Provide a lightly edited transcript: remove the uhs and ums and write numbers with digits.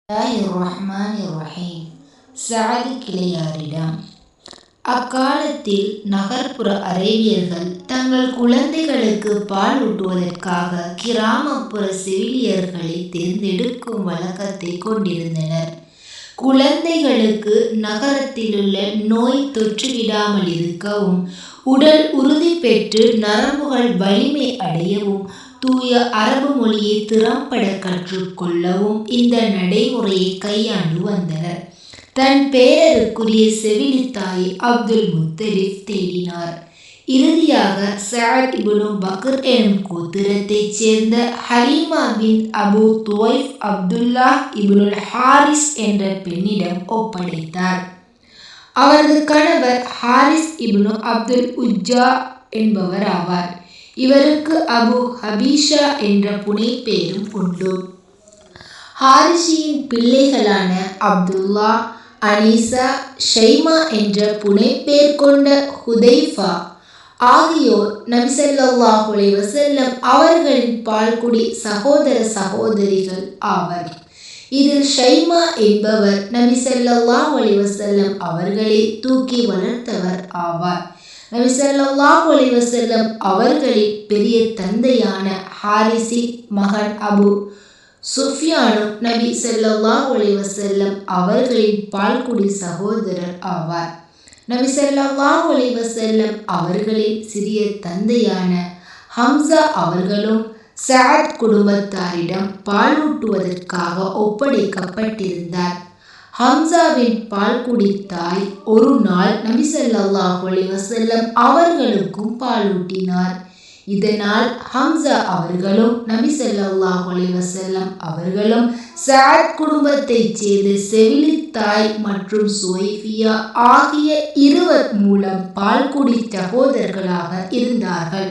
பிஸ்மில்லாஹிர்ரஹ்மானிர்ரஹீம். சஅத் கிளையாரிடம். அக்காலத்தில் நகர்ப்புற அரேபியர்கள் தங்கள் குழந்தைகளுக்கு பால் ஊட்டுவதற்காக கிராமப்புற செவிலியர்களை தேர்ந்தெடுக்கும் வழக்கத்தை கொண்டிருந்தனர். குழந்தைகளுக்கு நகரத்திலுள்ள நோய் தொற்றிவிடாமல் இருக்கவும், உடல் உறுதி பெற்று நரம்புகள் வலிமை அடையவும், தூய அரபு மொழியை திறம்பட கற்றுக்கொள்ளவும் இந்த நடைமுறையை கையாண்டு வந்தனர். தன் பேரருக்குரிய செவிலித்தாயை அப்துல் முத்தலிப் தேடினார். இறுதியாக சஅத் இப்னு பக்ர் எனும் கோத்திரத்தைச் சேர்ந்த ஹலீமா பின் அபு துவைஃப் அப்துல்லாஹ் இப்னுல் ஹாரிஸ் என்ற பெண்ணிடம் ஒப்படைத்தார். அவரது கணவர் ஹாரிஸ் இப்னு அப்துல் உஜ்ஜா என்பவர் ஆவார். இவருக்கு அபு ஹபீஷா என்ற புனைப்பெயரும் உண்டு. ஹாரிஷியின் பிள்ளைகளான அப்துல்லா, அனீசா, ஷைமா என்ற புனைப்பெயர் கொண்ட ஹுதைஃபா ஆகியோர் நபி ஸல்லல்லாஹு அலைஹி வஸல்லம் அவர்களின் பால்குடி சகோதர சகோதரிகள் ஆவர். இதில் ஷைமா என்பவர் நபி ஸல்லல்லாஹு அலைஹி வஸல்லம் அவர்களை தூக்கி வளர்த்தவர் ஆவார். நபி ஸல்லல்லாஹு அலைஹி வஸல்லம் அவர்களின் பெரிய தந்தையான ஹாரிஸின் மகன் அபு சுஃப்யானும் நபி ஸல்லல்லாஹு அலைஹி வஸல்லம் அவர்களின் பால்குடி சகோதரர் ஆவார். நபி ஸல்லல்லாஹு அலைஹி வஸல்லம் அவர்களின் சிறிய தந்தையான ஹம்சா அவர்களும் சஅத் குடும்பத்தாரிடம் பாலூட்டுவதற்காக ஒப்படைக்கப்பட்டிருந்தார். ஹம்சாவின் பால்குடி தாய் ஒரு நாள் நபி ஸல்லல்லாஹு அலைஹி வஸல்லம் அவர்களுக்கும் பாலூட்டினார். இதனால் ஹம்சா அவர்களும் நபி ஸல்லல்லாஹு அலைஹி வஸல்லம் அவர்களும் சஅத் குடும்பத்தைச் சேர்ந்த செவிலித்தாய் மற்றும் சுவைஃபியா ஆகிய இருவர் மூலம் பால்குடி சகோதரர்களாக இருந்தார்கள்.